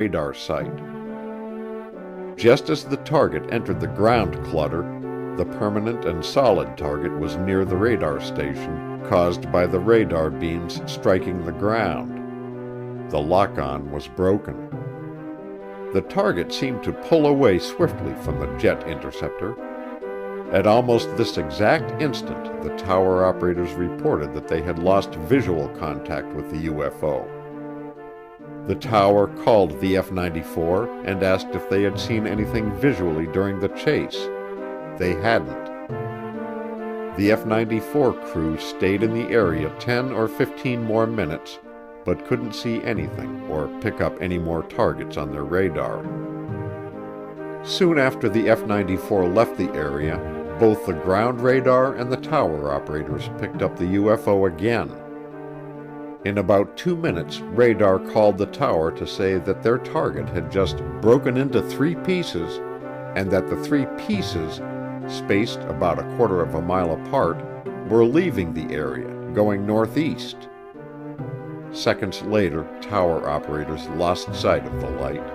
radar site. Just as the target entered the ground clutter, the permanent and solid target was near the radar station, caused by the radar beams striking the ground. The lock-on was broken. The target seemed to pull away swiftly from the jet interceptor. At almost this exact instant, the tower operators reported that they had lost visual contact with the UFO. The tower called the F-94 and asked if they had seen anything visually during the chase. They hadn't. The F-94 crew stayed in the area 10 or 15 more minutes, but couldn't see anything or pick up any more targets on their radar. Soon after the F-94 left the area, both the ground radar and the tower operators picked up the UFO again. In about 2 minutes, radar called the tower to say that their target had just broken into 3 pieces and that the 3 pieces, spaced about a quarter of a mile apart, were leaving the area, going northeast. Seconds later, tower operators lost sight of the light.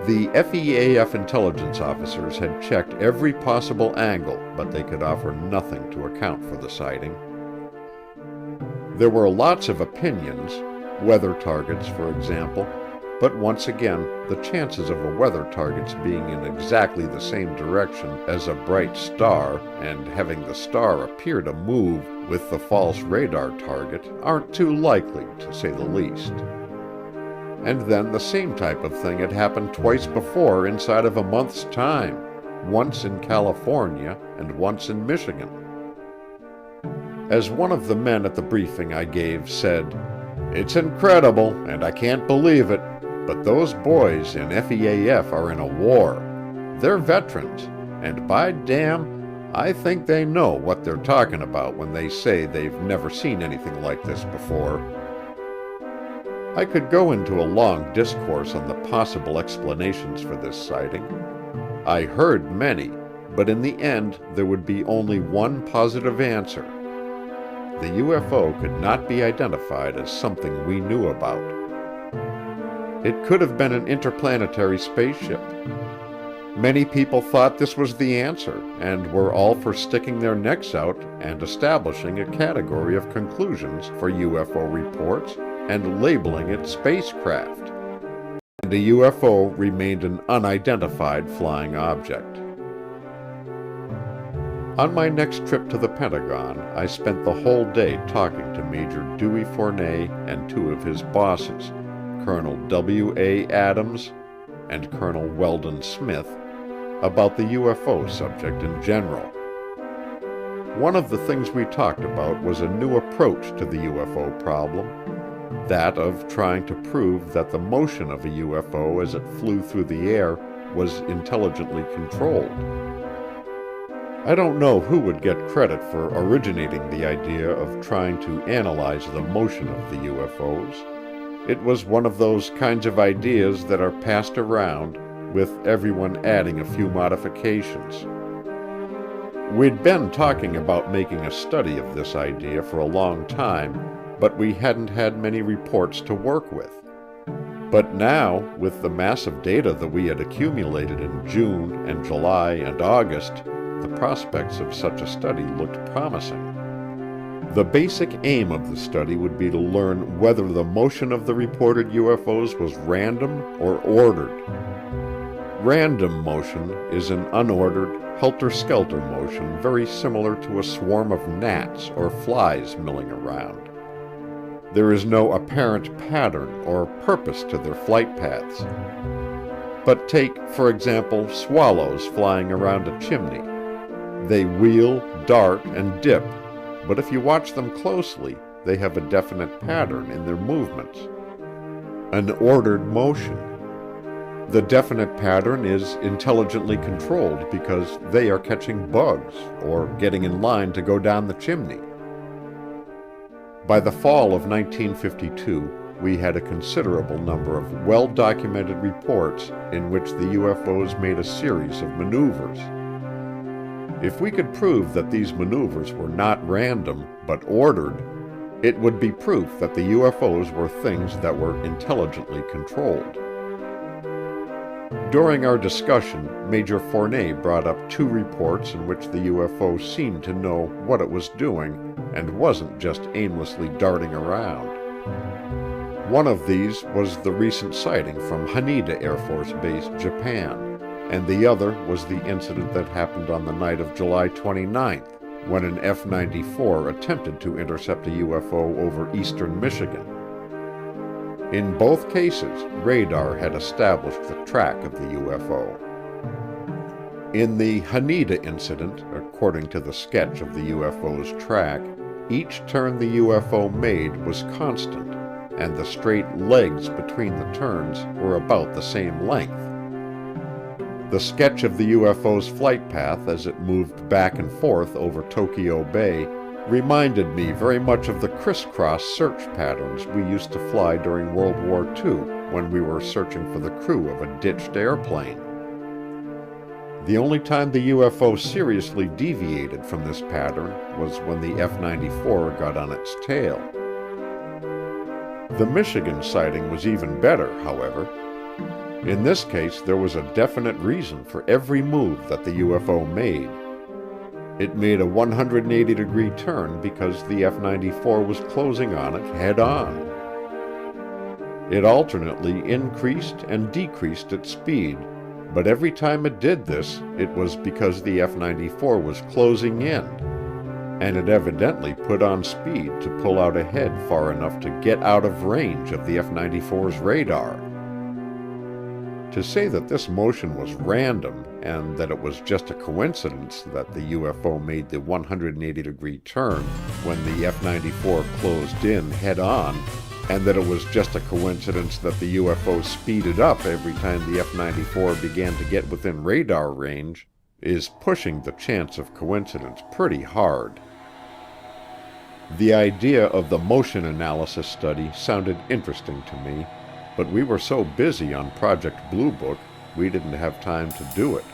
The FEAF intelligence officers had checked every possible angle, but they could offer nothing to account for the sighting. There were lots of opinions, weather targets for example, but once again, the chances of a weather target's being in exactly the same direction as a bright star and having the star appear to move with the false radar target aren't too likely, to say the least. And then the same type of thing had happened twice before inside of a month's time, once in California and once in Michigan. As one of the men at the briefing I gave said, "It's incredible and I can't believe it, but those boys in FEAF are in a war. They're veterans, and by damn, I think they know what they're talking about when they say they've never seen anything like this before." I could go into a long discourse on the possible explanations for this sighting. I heard many, but in the end there would be only one positive answer. The UFO could not be identified as something we knew about. It could have been an interplanetary spaceship. Many people thought this was the answer and were all for sticking their necks out and establishing a category of conclusions for UFO reports and labeling it spacecraft. And a UFO remained an unidentified flying object. On my next trip to the Pentagon, I spent the whole day talking to Major Dewey Fournet and 2 of his bosses, Colonel W.A. Adams and Colonel Weldon Smith, about the UFO subject in general. One of the things we talked about was a new approach to the UFO problem, that of trying to prove that the motion of a UFO as it flew through the air was intelligently controlled. I don't know who would get credit for originating the idea of trying to analyze the motion of the UFOs. It was one of those kinds of ideas that are passed around, with everyone adding a few modifications. We'd been talking about making a study of this idea for a long time, but we hadn't had many reports to work with. But now, with the massive data that we had accumulated in June and July and August, the prospects of such a study looked promising. The basic aim of the study would be to learn whether the motion of the reported UFOs was random or ordered. Random motion is an unordered, helter-skelter motion very similar to a swarm of gnats or flies milling around. There is no apparent pattern or purpose to their flight paths. But take, for example, swallows flying around a chimney. They wheel, dart, and dip, but if you watch them closely, they have a definite pattern in their movements. An ordered motion. The definite pattern is intelligently controlled because they are catching bugs or getting in line to go down the chimney. By the fall of 1952, we had a considerable number of well-documented reports in which the UFOs made a series of maneuvers. If we could prove that these maneuvers were not random but ordered, It would be proof that the UFOs were things that were intelligently controlled. During our discussion, Major Fournet brought up 2 reports in which the UFO seemed to know what it was doing and wasn't just aimlessly darting around. One of these was the recent sighting from Haneda Air Force Base, Japan, and the other was the incident that happened on the night of July 29th, when an F-94 attempted to intercept a UFO over eastern Michigan. In both cases, radar had established the track of the UFO. In the Haneda incident, according to the sketch of the UFO's track, each turn the UFO made was constant, and the straight legs between the turns were about the same length. The sketch of the UFO's flight path as it moved back and forth over Tokyo Bay reminded me very much of the crisscross search patterns we used to fly during World War II when we were searching for the crew of a ditched airplane. The only time the UFO seriously deviated from this pattern was when the F-94 got on its tail. The Michigan sighting was even better, however. In this case, there was a definite reason for every move that the UFO made. It made a 180-degree turn because the F-94 was closing on it head-on. It alternately increased and decreased its speed, but every time it did this, it was because the F-94 was closing in, and it evidently put on speed to pull out ahead far enough to get out of range of the F-94's radar. To say that this motion was random and that it was just a coincidence that the UFO made the 180-degree turn when the F-94 closed in head-on, and that it was just a coincidence that the UFO speeded up every time the F-94 began to get within radar range, is pushing the chance of coincidence pretty hard. The idea of the motion analysis study sounded interesting to me, but we were so busy on Project Blue Book, we didn't have time to do it.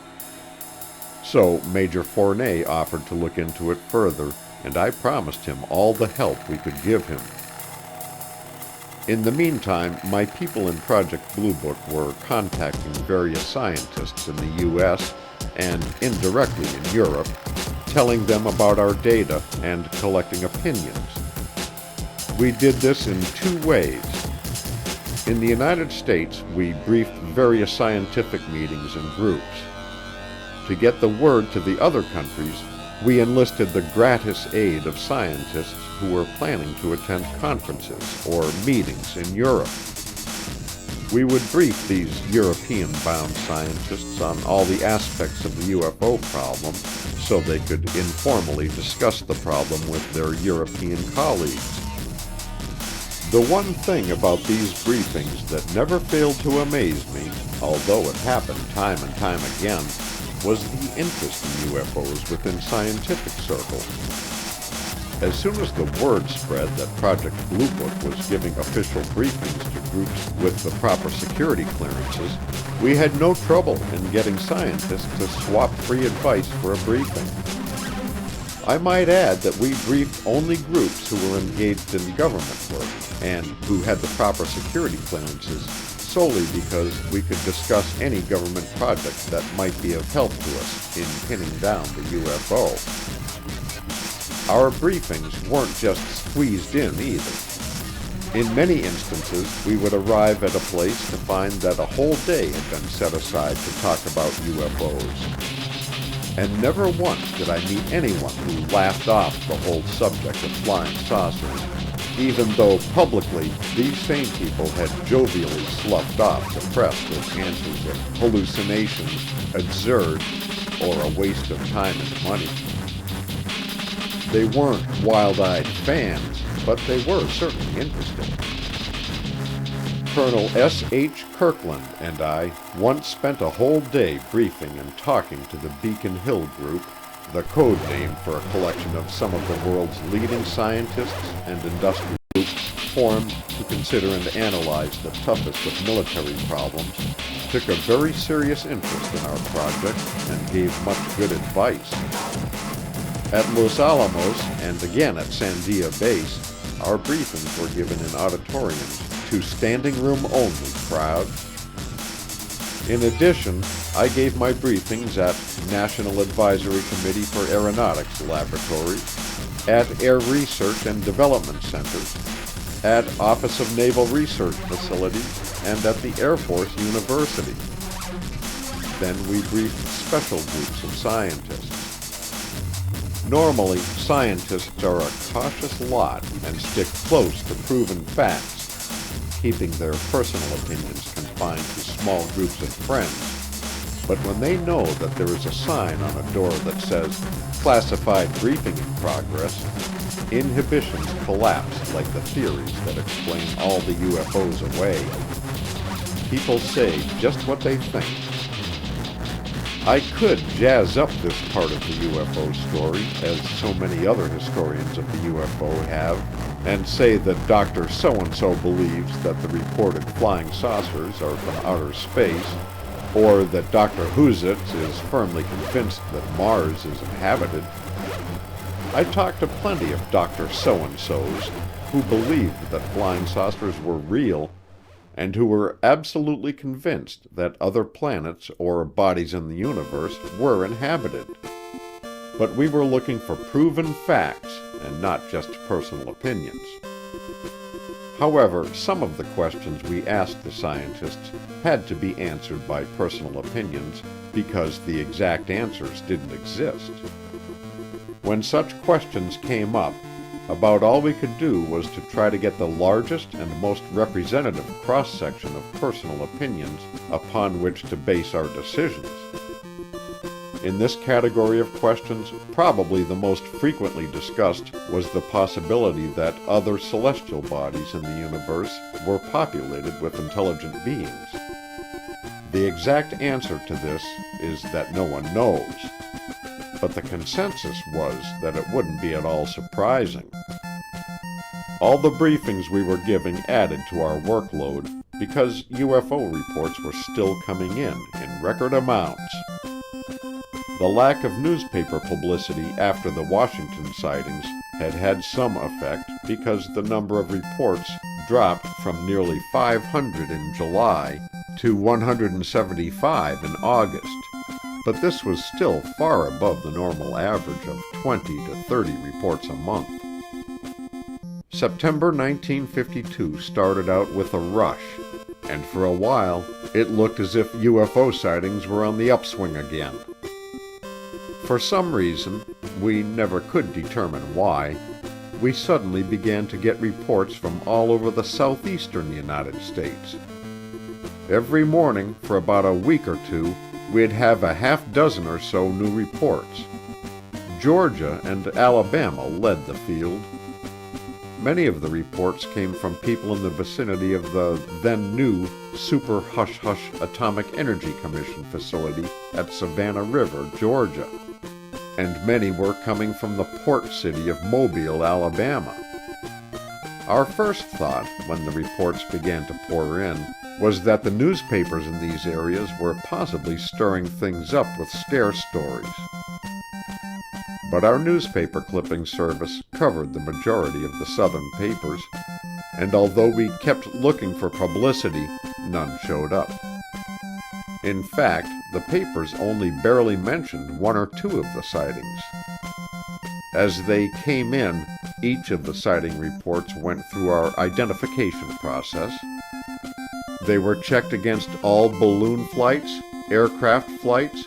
So Major Fournet offered to look into it further, and I promised him all the help we could give him. In the meantime, my people in Project Blue Book were contacting various scientists in the U.S. and indirectly in Europe, telling them about our data and collecting opinions. We did this in 2 ways. In the United States, we briefed various scientific meetings and groups. To get the word to the other countries, we enlisted the gratis aid of scientists who were planning to attend conferences or meetings in Europe. We would brief these European-bound scientists on all the aspects of the UFO problem so they could informally discuss the problem with their European colleagues. The one thing about these briefings that never failed to amaze me, although it happened time and time again, was the interest in UFOs within scientific circles. As soon as the word spread that Project Blue Book was giving official briefings to groups with the proper security clearances, we had no trouble in getting scientists to swap free advice for a briefing. I might add that we briefed only groups who were engaged in government work and who had the proper security clearances solely because we could discuss any government project that might be of help to us in pinning down the UFO. Our briefings weren't just squeezed in either. In many instances, we would arrive at a place to find that a whole day had been set aside to talk about UFOs. And never once did I meet anyone who laughed off the whole subject of flying saucers, even though publicly these same people had jovially sloughed off the press with answers of hallucinations, absurd, or a waste of time and money. They weren't wild-eyed fans, but they were certainly interested. Colonel S.H. Kirkland and I once spent a whole day briefing and talking to the Beacon Hill Group, the code name for a collection of some of the world's leading scientists and industrial groups formed to consider and analyze the toughest of military problems, took a very serious interest in our project and gave much good advice. At Los Alamos, and again at Sandia Base, our briefings were given in auditoriums to standing room only crowds. In addition, I gave my briefings at National Advisory Committee for Aeronautics Laboratories, at Air Research and Development Centers, at Office of Naval Research Facilities, and at the Air Force University. Then we briefed special groups of scientists. Normally, scientists are a cautious lot and stick close to proven facts, keeping their personal opinions confined to small groups of friends. But when they know that there is a sign on a door that says, "Classified briefing in progress," inhibitions collapse like the theories that explain all the UFOs away. People say just what they think. I could jazz up this part of the UFO story, as so many other historians of the UFO have, and say that Dr. So-and-so believes that the reported flying saucers are from outer space, or that Dr. Whozitz is firmly convinced that Mars is inhabited. I talked to plenty of Dr. So-and-sos who believed that flying saucers were real, and who were absolutely convinced that other planets or bodies in the universe were inhabited. But we were looking for proven facts and not just personal opinions. However, some of the questions we asked the scientists had to be answered by personal opinions because the exact answers didn't exist. When such questions came up, about all we could do was to try to get the largest and most representative cross-section of personal opinions upon which to base our decisions. In this category of questions, probably the most frequently discussed was the possibility that other celestial bodies in the universe were populated with intelligent beings. The exact answer to this is that no one knows. But the consensus was that it wouldn't be at all surprising. All the briefings we were giving added to our workload because UFO reports were still coming in record amounts. The lack of newspaper publicity after the Washington sightings had had some effect because the number of reports dropped from nearly 500 in July to 175 in August. But this was still far above the normal average of 20 to 30 reports a month. September 1952 started out with a rush, and for a while it looked as if UFO sightings were on the upswing again. For some reason, we never could determine why, we suddenly began to get reports from all over the southeastern United States. Every morning for about a week or two, we'd have a half dozen or so new reports. Georgia and Alabama led the field. Many of the reports came from people in the vicinity of the then-new Super Hush Hush Atomic Energy Commission facility at Savannah River, Georgia. And many were coming from the port city of Mobile, Alabama. Our first thought, when the reports began to pour in, was that the newspapers in these areas were possibly stirring things up with scare stories. But our newspaper clipping service covered the majority of the southern papers, and although we kept looking for publicity, none showed up. In fact, the papers only barely mentioned one or two of the sightings. As they came in, each of the sighting reports went through our identification process. They were checked against all balloon flights, aircraft flights,